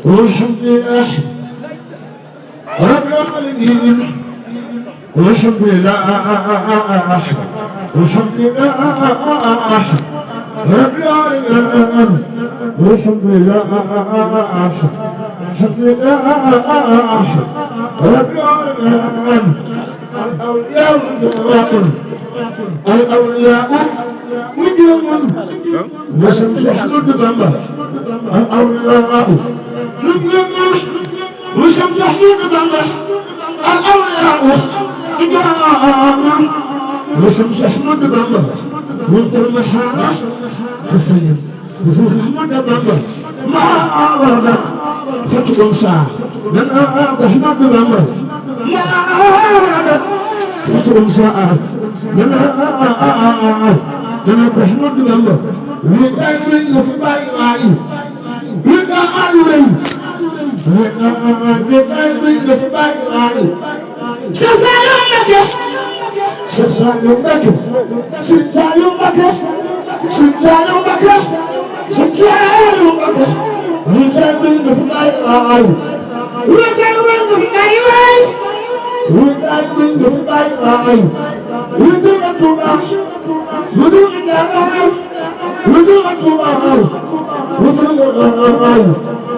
والحمد لله رب العالمين والحمد لله والحمد لله رب العالمين والحمد لله الحمد لله رب العالمين الأولياء والدعاء الأولياء نجوم وشمس أحمد بامبا الأولياء نجوم وشمس أحمد بامبا الأولياء نجوم وشمس أحمد بامبا وانت المحارة فسلم وشمس أحمد بامبا ما أغرق فتكون ساعة من أحمد بامبا ما أغرق فتكون ساعة من أحمد بامبا ويتاي ورين في باي واي ويتاي ورين في باي واي شسالو مكة شسالو مكة شسالو مكة شسالو مكة شسالو مكة ويتاي ورين في باي واي ويتاي ورين في باي واي ويتاي ورين في باي واي ويتاي توبا ويتاي نعم ويتاي توبا ويتاي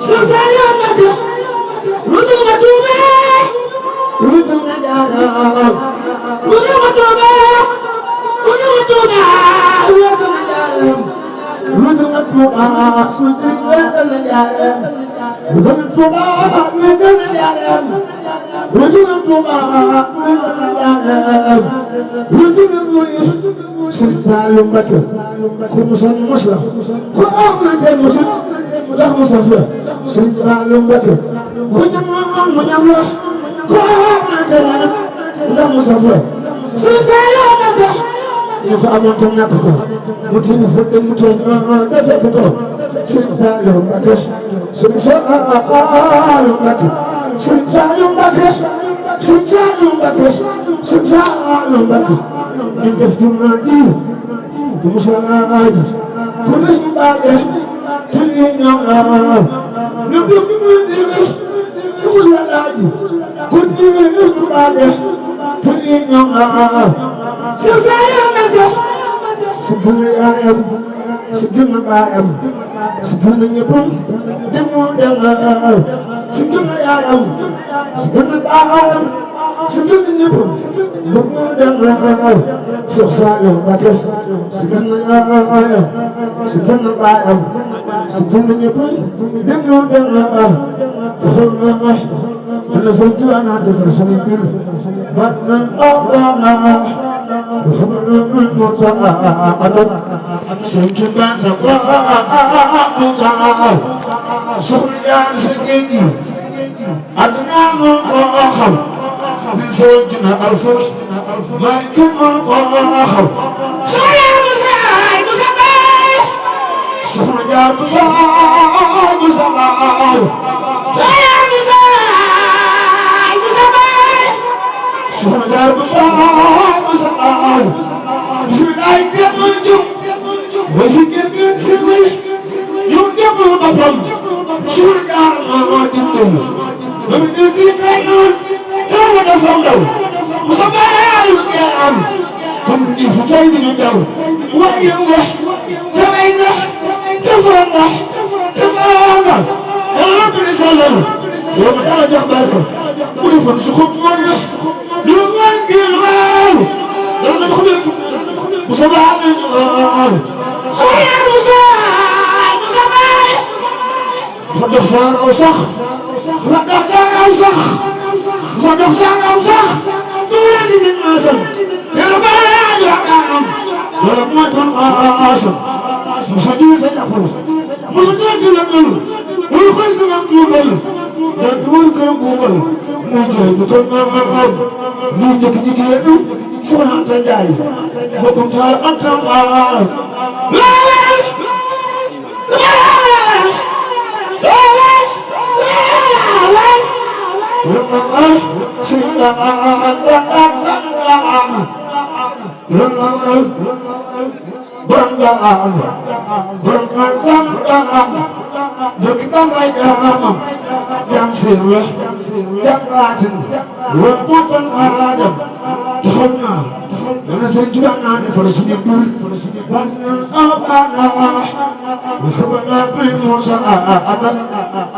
شسالو مكة ويتاي توبا ويتاي نعم ويتاي توبا ويتاي توبا ويتاي نعم ويتاي توبا ويتاي نعم ويتاي توبا ويتاي نعم ويتاي توبا ويتاي نعم سلطان مكة كل مسلم مسلم وأغنى المسلم له مسافر سلطان مكة كل جماعة من يملك كل له مسافر سلطان مكة يفهم تناقض متين فرد متين دفعته سلطان مكة سلطان مكة سلطان مكة سلطان مكة سلطان مكة من دفتماتي تمشاجي تمشي بالي تلين يوم من دفتماتي تمشاجي تلين بالي تلين يوم سلسلة مكة سبحان الله سبحان الله سبحان يبون دمو دمو سبحان الله سبحان الله سبحان يبون دمو دمو سلسلة مكة سبحان الله سبحان الله سبحان يبون دمو دمو تخلنا أنا صرت أنا دفر سنين بدن أبانا وخبر المساعدة سنت بنت مساعدة سخريا سكيني أدنى مؤخر من زوجنا أرفع مالك مؤخر سخريا مساعدة سخريا مساعدة سبحان الله بصار بسم الله يتمجد وفي قلبي سوي يوم يقول بطل شرقا ما تنتم ومن ذي فنون ترى دفعوا وصباح القيام كم يفتي من الدور ويوه تبينه تفرنه تفرنه يا رب نسأله يوم الآجر بركة ونفن سخط مرة يوم القيام لا تدخلوا وصباح القيام صحيح صدق شهر أوسخ صدق شهر أوسخ صدق شهر أوسخ دولة الماسم يا رب العالمين يا رب ما تنقاسم مسجد تجفر مسجد تجفر والخيس ممجوبل يدور كرم بوبل مجد تنقاب مجد جديد سبحان تجاي وكم تعال أنت عارف dëkk ba ngay jaamam jaam siir la jaam baatin wa bu fan aadam taxaw naa dana sëriñ Tuubaa naa ne fara suñu dur baatin abana waxabana bi Muusa adam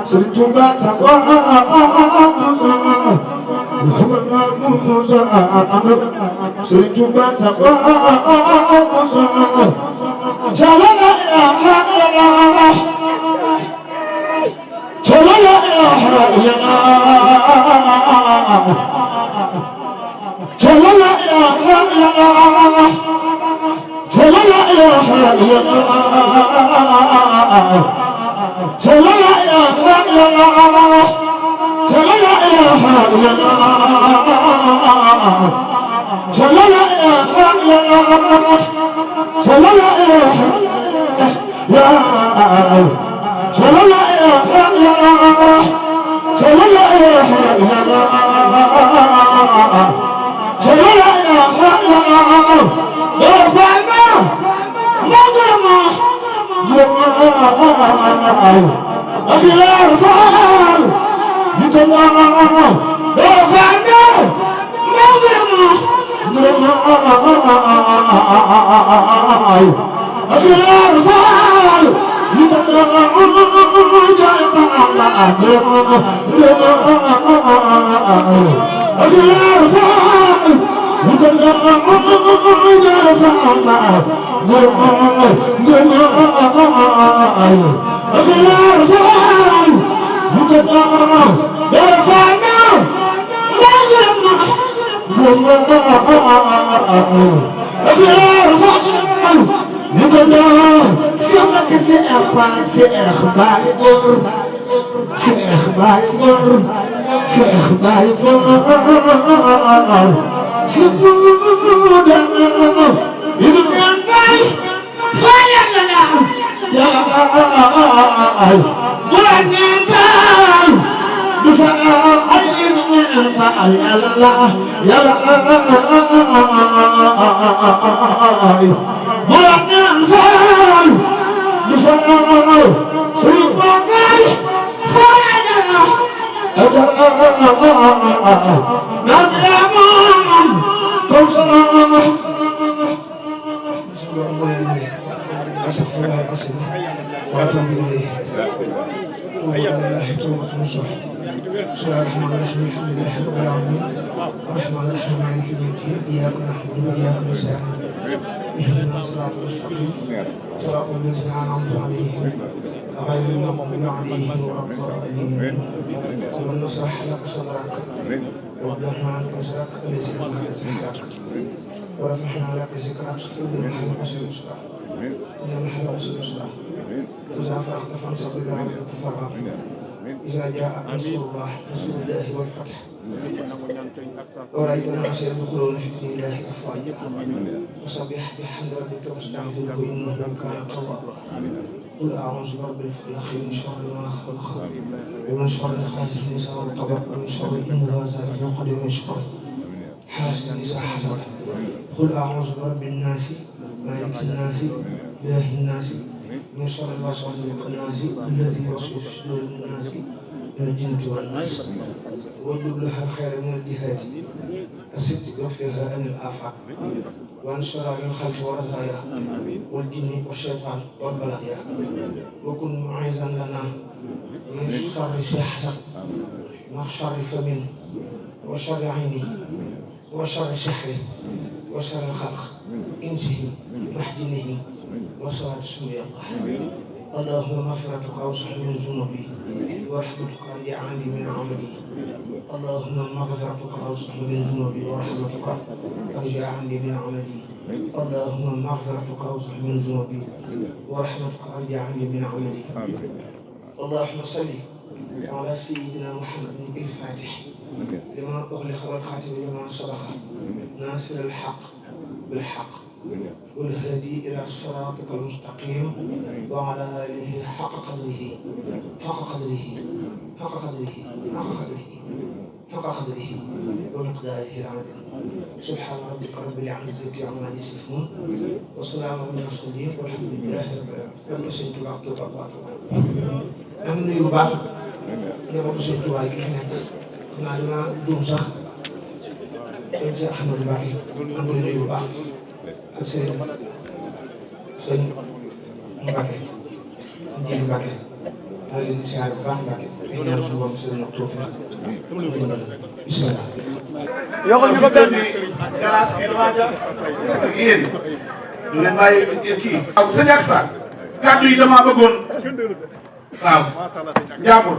sëriñ Tuubaa taxaw Muusa waxabana bi Muusa adam sëriñ Tuubaa taxaw Muusa jala la ilaha illallah jala la ilaha illallah jala la ilaha illallah jala la ilaha illallah jala la ilaha illallah jala la ilaha illallah jala la ilaha illallah jala la ilaha illallah jala la ilaha illallah jala la ilaha illallah jala la ilaha illallah ya salma mujrama akhi ya rasul mujrama ya salma mujrama akhi ya rasul Cheikh Baye Góor Cheikh Baye Góor Cheikh Baye Góor Cheikh Bouda Idu Ñaan Faye Faye Yàlla la Yàlla Bouda Ñaan Faye du fa ay Idu Ñaan Faye Yàlla la Yàlla Bouda Ñaan Faye du fa Sëriñ Faye Faye Yàlla نعم يا مام توصل أسف الله العظيم وأتوب إليه الله توبة نصوح بسم الله الرحمن الرحيم الحمد لله رب العالمين الرحمن الرحيم مالك يوم الدين إياك نعبد وإياك نستعين اهدنا الصراط المستقيم صراط الذين أنعمت عليهم غير المغضوب عليهم ولا الضالين ثم نشرح لك صدرك ووضعنا عنك وزرك الذي أنقض ظهرك ورفعنا لك ذكرك فإن محل العسر يسرا إن محل العسر يسرا فإذا فرغت فانصب إلى ربك فارغب إذا جاء نصر الله والفتح ورأيت الناس يدخلون في دين الله أفواجا فسبح بحمد ربك واستغفره إنه كان توابا قل أعوذ برب الفلق من شر ما خلق ومن شر حاسد إذا وقب ومن شر النفاثات في العقد ومن شر حاسد إذا حسد قل أعوذ برب الناس مالك الناس إله الناس من شر الوسواس الخناس الذي يوسوس في صدور الناس من الجنة والناس واجلب لها الخير من الجهات الست وفيها عن الآفات وعن شرار الخلق والرزايا والجن والشيطان والبلايا وكن معيذا لنا من شر حسد وشر فم وشر عين وشر سحر وشر الخلق إنسهم محجنهم وصلاة سمي الله اللهم مغفرتك أوسع من ذنوبي ورحمتك أرجع عني من عملي اللهم مغفرتك أوسع من ذنوبي ورحمتك أرجع عني من عملي اللهم مغفرتك أوسع من ذنوبي ورحمتك أرجع عني من عملي اللهم صل على سيدنا محمد الفاتح لما أغلق والخاتم لما سبق ناصر الحق بالحق والهادي إلى صراطك المستقيم وعلى آله حق قدره حق قدره ومقداره العظيم سبحان ربك رب العزة عما يصفون وسلام على المرسلين والحمد لله رب العالمين. barke Sëñ Tuubaa Tuubaa maa ngi nuyu bu baax njabootu Sëñ Tuubaa gi fi nekk xam naa dama juum sax sëñ si Ahmadou Mbacké maa ngi nuyu bu baax ak sëñ Mbacké Njili Mbacké maa ngi leen di siyaare bu baax Mbacké di ñaan suñu borom sëñ ak tawfiq bismillah yokkal ñu ko benn glace bi damaa jàpp yéen du leen bàyyi kii waaw sëñ ak sa kàddu yi damaa bëggoon waaw njàmbur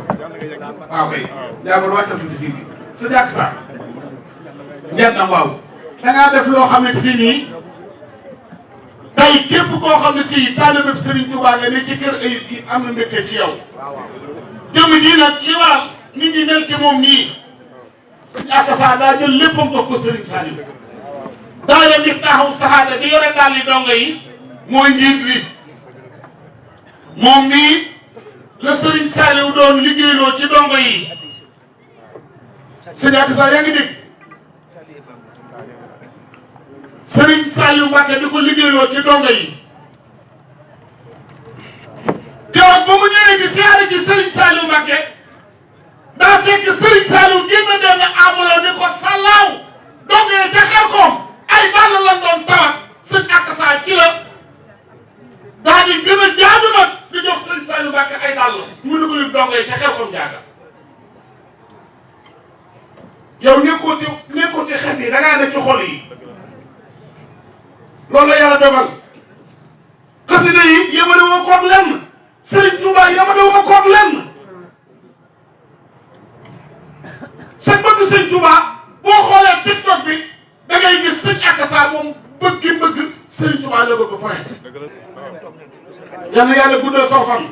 waaw kay njàmbur wàccal tuuti fii sëñ ak sa njëriñ na waaw da ngaa def loo xamante si nii tey képp koo xam ne si taalibe Serigne Touba nga ne ci kër Ayib gi am na mbégte ci yow jëmm ji nag li waral nit ñi mel ci moom nii sëñ Akassa daa jël léppam jox ko Serigne Saliou daayira Miftaahu Sahaada bi yore daal li dongo yi mooy njiit li moom nii la Serigne Saliou doon liggéeyloo ci dongo yi sëñ Akassa yaa ngi dégg Serigne Saliou Mbacké di ko liggéeyloo ci dongo yi keroog ba mu ñëwee di siyaare ci Serigne Saliou Mbacké daa fekk Serigne Saliou génn benn amuloo ni ko sallaaw dongo yi ca Xelkom ay bàll lan doon tawat sëñ Akassa ci la daa di gën a jaadu nag di jox Serigne Saliou Mbacké ay dàll mu dugg dongo yi ca Xelkom jaaga yow nekkoo ci xef yi da ngaa ne ci xol yi loolu la yàlla dogal xasida yi yemale woo koog lenn Serigne Touba yemale woo koog lenn sa bëgg Serigne Touba boo xoolee TikTok bi da ngay gis sëñ Akassa moom bëgg Serigne Touba la bëgg point yal na yàlla guddal saw fan